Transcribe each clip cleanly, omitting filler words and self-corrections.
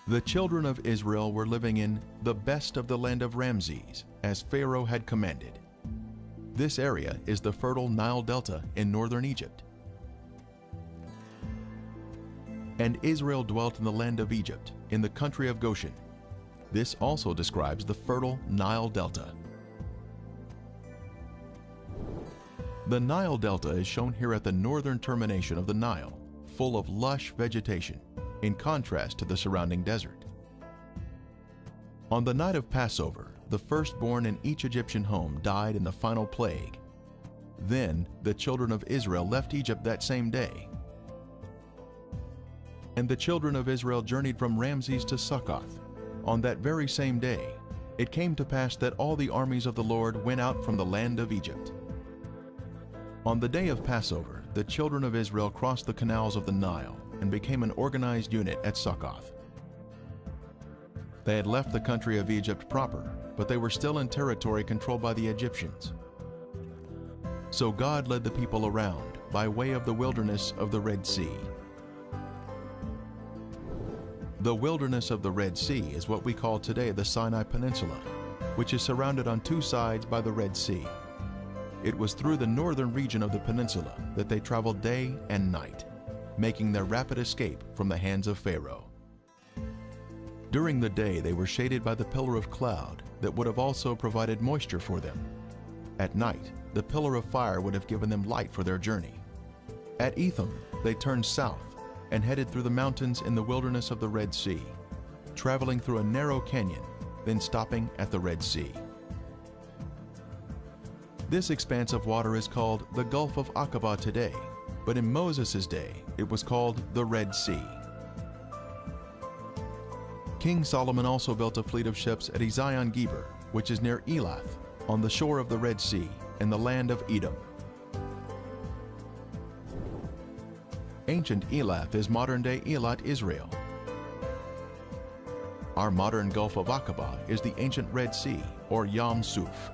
The children of Israel were living in the best of the land of Ramses, as Pharaoh had commanded. This area is the fertile Nile Delta in northern Egypt. And Israel dwelt in the land of Egypt, in the country of Goshen. This also describes the fertile Nile Delta. The Nile Delta is shown here at the northern termination of the Nile, full of lush vegetation, in contrast to the surrounding desert. On the night of Passover, the firstborn in each Egyptian home died in the final plague. Then the children of Israel left Egypt that same day. And the children of Israel journeyed from Ramses to Succoth. On that very same day, it came to pass that all the armies of the Lord went out from the land of Egypt. On the day of Passover, the children of Israel crossed the canals of the Nile and became an organized unit at Succoth. They had left the country of Egypt proper, but they were still in territory controlled by the Egyptians. So God led the people around by way of the wilderness of the Red Sea. The wilderness of the Red Sea is what we call today the Sinai Peninsula, which is surrounded on two sides by the Red Sea. It was through the northern region of the peninsula that they traveled day and night, making their rapid escape from the hands of Pharaoh. During the day, they were shaded by the pillar of cloud that would have also provided moisture for them. At night, the pillar of fire would have given them light for their journey. At Etham, they turned south and headed through the mountains in the wilderness of the Red Sea, traveling through a narrow canyon, then stopping at the Red Sea. This expanse of water is called the Gulf of Aqaba today, but in Moses' day, it was called the Red Sea. King Solomon also built a fleet of ships at Ezion-Geber, which is near Elath, on the shore of the Red Sea, in the land of Edom. Ancient Elath is modern-day Eilat, Israel. Our modern Gulf of Aqaba is the ancient Red Sea, or Yam Suf.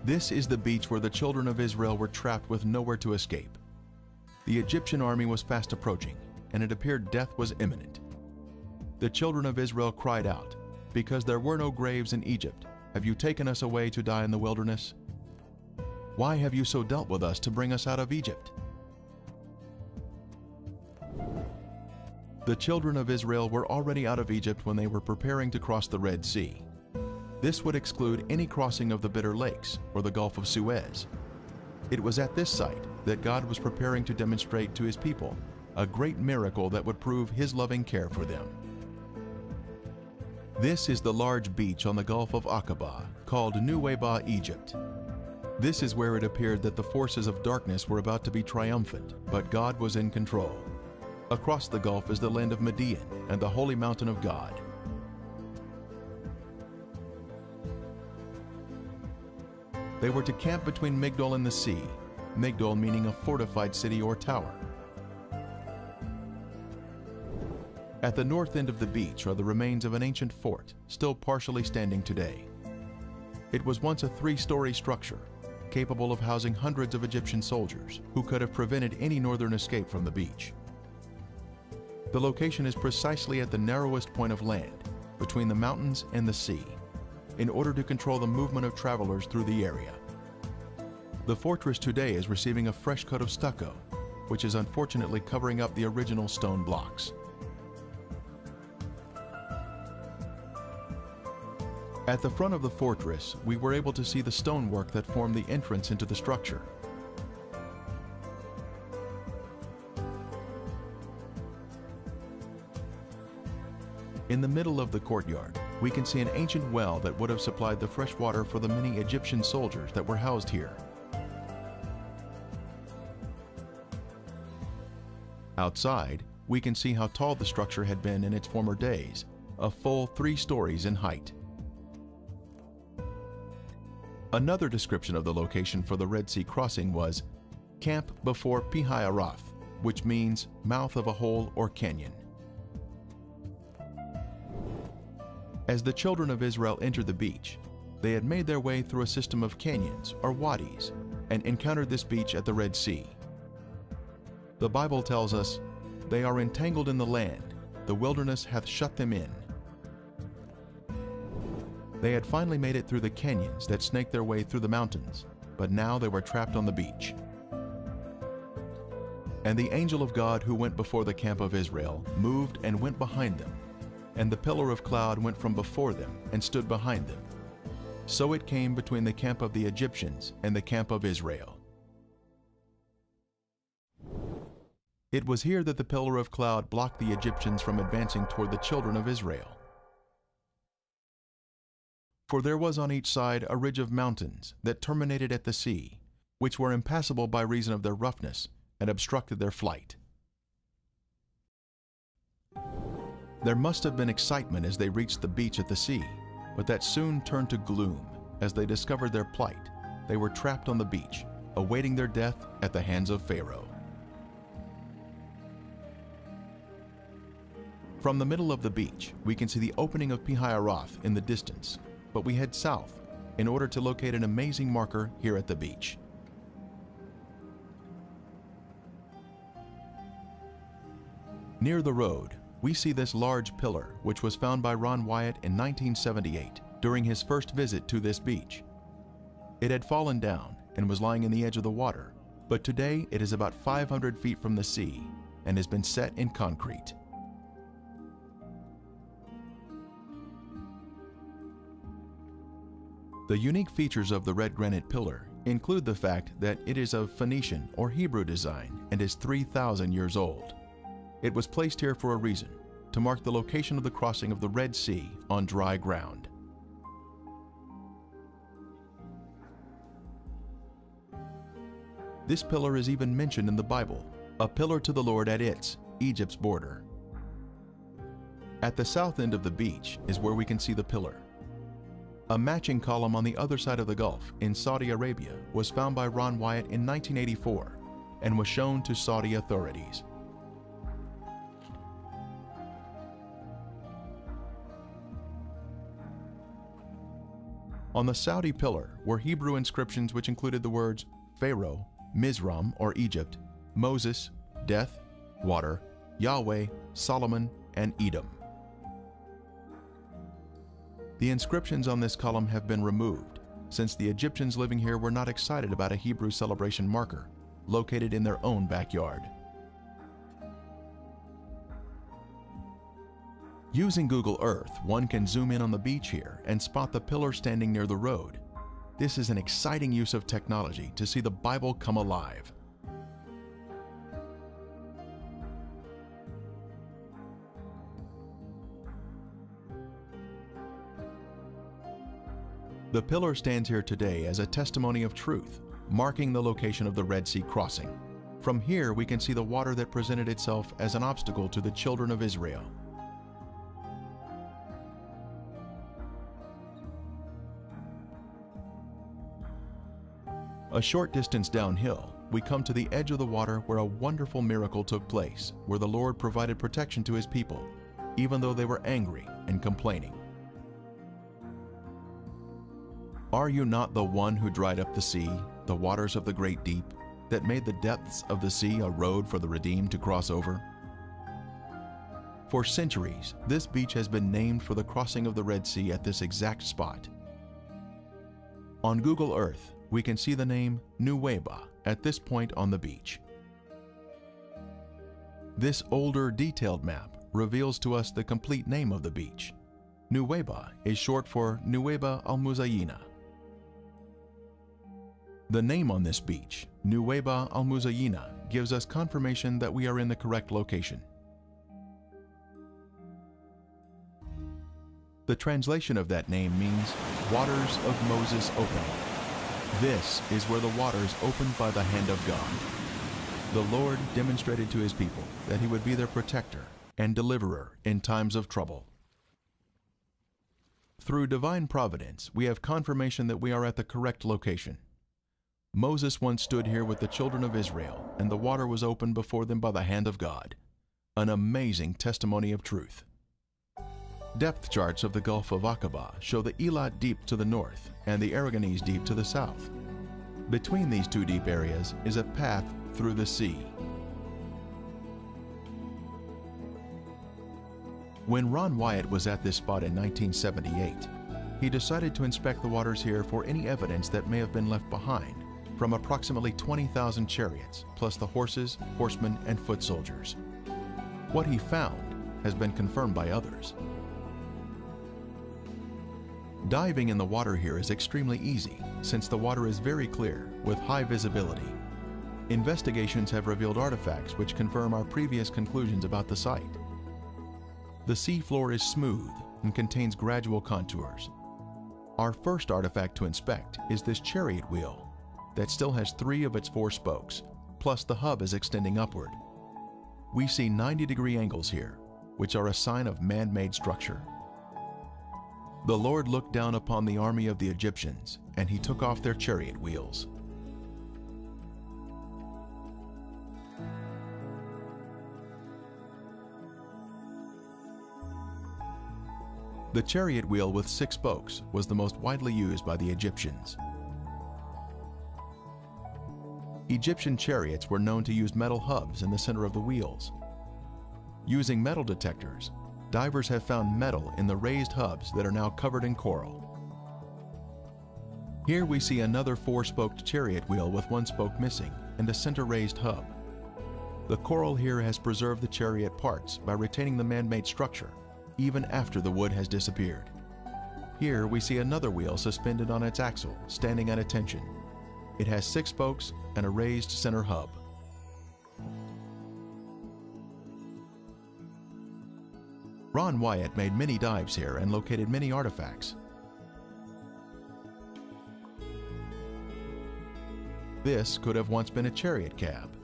This is the beach where the children of Israel were trapped with nowhere to escape. The Egyptian army was fast approaching, and it appeared death was imminent. The children of Israel cried out, "Because there were no graves in Egypt, have you taken us away to die in the wilderness? Why have you so dealt with us to bring us out of Egypt?" The children of Israel were already out of Egypt when they were preparing to cross the Red Sea. This would exclude any crossing of the Bitter Lakes or the Gulf of Suez. It was at this site that God was preparing to demonstrate to His people a great miracle that would prove His loving care for them. This is the large beach on the Gulf of Aqaba, called Nuweiba, Egypt. This is where it appeared that the forces of darkness were about to be triumphant, but God was in control. Across the Gulf is the land of Midian and the holy mountain of God. They were to camp between Migdol and the sea, Migdol meaning a fortified city or tower. At the north end of the beach are the remains of an ancient fort, still partially standing today. It was once a three-story structure, capable of housing hundreds of Egyptian soldiers who could have prevented any northern escape from the beach. The location is precisely at the narrowest point of land, between the mountains and the sea, in order to control the movement of travelers through the area. The fortress today is receiving a fresh coat of stucco, which is unfortunately covering up the original stone blocks. At the front of the fortress, we were able to see the stonework that formed the entrance into the structure. In the middle of the courtyard, we can see an ancient well that would have supplied the fresh water for the many Egyptian soldiers that were housed here. Outside, we can see how tall the structure had been in its former days, a full 3 stories in height. Another description of the location for the Red Sea crossing was Camp before Pi-Hahiroth, which means mouth of a hole or canyon. As the children of Israel entered the beach, they had made their way through a system of canyons or wadis and encountered this beach at the Red Sea. The Bible tells us, "They are entangled in the land, the wilderness hath shut them in. They had finally made it through the canyons that snaked their way through the mountains, but now they were trapped on the beach. And the angel of God who went before the camp of Israel moved and went behind them, and the pillar of cloud went from before them and stood behind them. So it came between the camp of the Egyptians and the camp of Israel. It was here that the pillar of cloud blocked the Egyptians from advancing toward the children of Israel. For there was on each side a ridge of mountains that terminated at the sea, which were impassable by reason of their roughness, and obstructed their flight. There must have been excitement as they reached the beach at the sea, but that soon turned to gloom as they discovered their plight. They were trapped on the beach, awaiting their death at the hands of Pharaoh. From the middle of the beach, we can see the opening of Pi-hahiroth in the distance, but we head south in order to locate an amazing marker here at the beach. Near the road, we see this large pillar which was found by Ron Wyatt in 1978 during his first visit to this beach. It had fallen down and was lying in the edge of the water, but today it is about 500 feet from the sea and has been set in concrete. The unique features of the red granite pillar include the fact that it is of Phoenician or Hebrew design and is 3,000 years old. It was placed here for a reason, to mark the location of the crossing of the Red Sea on dry ground. This pillar is even mentioned in the Bible, a pillar to the Lord at its, Egypt's border. At the south end of the beach is where we can see the pillar. A matching column on the other side of the Gulf in Saudi Arabia was found by Ron Wyatt in 1984 and was shown to Saudi authorities. On the Saudi pillar were Hebrew inscriptions which included the words Pharaoh, Mizraim or Egypt, Moses, death, water, Yahweh, Solomon, and Edom. The inscriptions on this column have been removed, since the Egyptians living here were not excited about a Hebrew celebration marker, located in their own backyard. Using Google Earth, one can zoom in on the beach here and spot the pillar standing near the road. This is an exciting use of technology to see the Bible come alive. The pillar stands here today as a testimony of truth, marking the location of the Red Sea crossing. From here, we can see the water that presented itself as an obstacle to the children of Israel. A short distance downhill, we come to the edge of the water where a wonderful miracle took place, where the Lord provided protection to His people, even though they were angry and complaining. Are you not the one who dried up the sea, the waters of the great deep, that made the depths of the sea a road for the redeemed to cross over? For centuries, this beach has been named for the crossing of the Red Sea at this exact spot. On Google Earth, we can see the name Nuweiba at this point on the beach. This older, detailed map reveals to us the complete name of the beach. Nuweiba is short for Nuweiba al-Muzayina. The name on this beach, Nuweiba al-Muzayina, gives us confirmation that we are in the correct location. The translation of that name means waters of Moses opening. This is where the waters opened by the hand of God. The Lord demonstrated to His people that He would be their protector and deliverer in times of trouble. Through divine providence, we have confirmation that we are at the correct location. Moses once stood here with the children of Israel, and the water was opened before them by the hand of God. An amazing testimony of truth. Depth charts of the Gulf of Aqaba show the Eilat Deep to the north and the Aragonese Deep to the south. Between these two deep areas is a path through the sea. When Ron Wyatt was at this spot in 1978, he decided to inspect the waters here for any evidence that may have been left behind from approximately 20,000 chariots, plus the horses, horsemen, and foot soldiers. What he found has been confirmed by others. Diving in the water here is extremely easy, since the water is very clear with high visibility. Investigations have revealed artifacts which confirm our previous conclusions about the site. The sea floor is smooth and contains gradual contours. Our first artifact to inspect is this chariot wheel that still has 3 of its 4 spokes, plus the hub is extending upward. We see 90-degree angles here, which are a sign of man-made structure. The Lord looked down upon the army of the Egyptians, and he took off their chariot wheels. The chariot wheel with 6 spokes was the most widely used by the Egyptians. Egyptian chariots were known to use metal hubs in the center of the wheels. Using metal detectors, divers have found metal in the raised hubs that are now covered in coral. Here we see another 4-spoked chariot wheel with 1 spoke missing and a center raised hub. The coral here has preserved the chariot parts by retaining the man-made structure, even after the wood has disappeared. Here we see another wheel suspended on its axle, standing at attention. It has 6 spokes and a raised center hub. Ron Wyatt made many dives here and located many artifacts. This could have once been a chariot cab.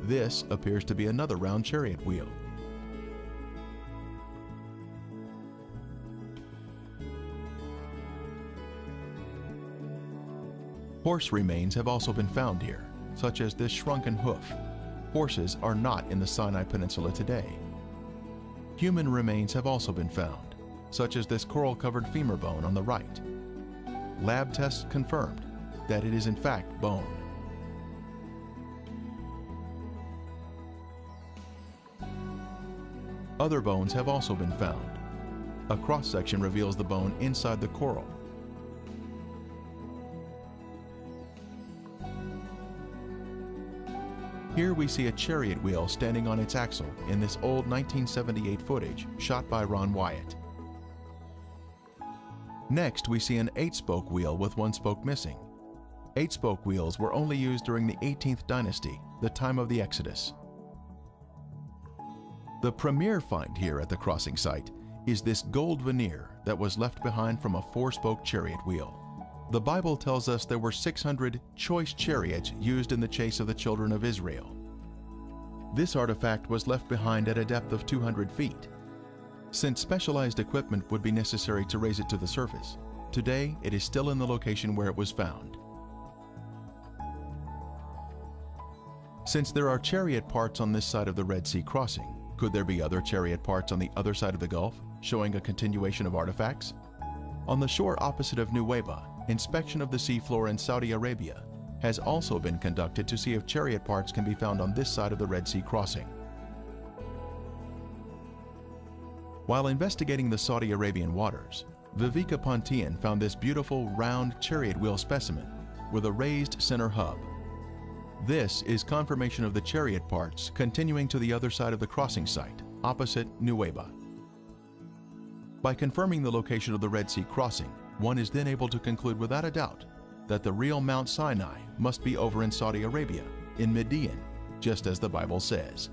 This appears to be another round chariot wheel. Horse remains have also been found here, such as this shrunken hoof. Horses are not in the Sinai Peninsula today. Human remains have also been found, such as this coral-covered femur bone on the right. Lab tests confirmed that it is in fact bone. Other bones have also been found. A cross-section reveals the bone inside the coral. Here we see a chariot wheel standing on its axle in this old 1978 footage shot by Ron Wyatt. Next, we see an 8-spoke wheel with 1 spoke missing. 8-spoke wheels were only used during the 18th dynasty, the time of the Exodus. The premier find here at the crossing site is this gold veneer that was left behind from a 4-spoke chariot wheel. The Bible tells us there were 600 choice chariots used in the chase of the children of Israel. This artifact was left behind at a depth of 200 feet. Since specialized equipment would be necessary to raise it to the surface, today it is still in the location where it was found. Since there are chariot parts on this side of the Red Sea crossing, could there be other chariot parts on the other side of the Gulf, showing a continuation of artifacts? On the shore opposite of Nuweiba, inspection of the seafloor in Saudi Arabia has also been conducted to see if chariot parts can be found on this side of the Red Sea crossing. While investigating the Saudi Arabian waters, Viveka Pontian found this beautiful round chariot wheel specimen with a raised center hub. This is confirmation of the chariot parts continuing to the other side of the crossing site, opposite Nuweiba. By confirming the location of the Red Sea crossing, one is then able to conclude without a doubt that the real Mount Sinai must be over in Saudi Arabia, in Midian, just as the Bible says.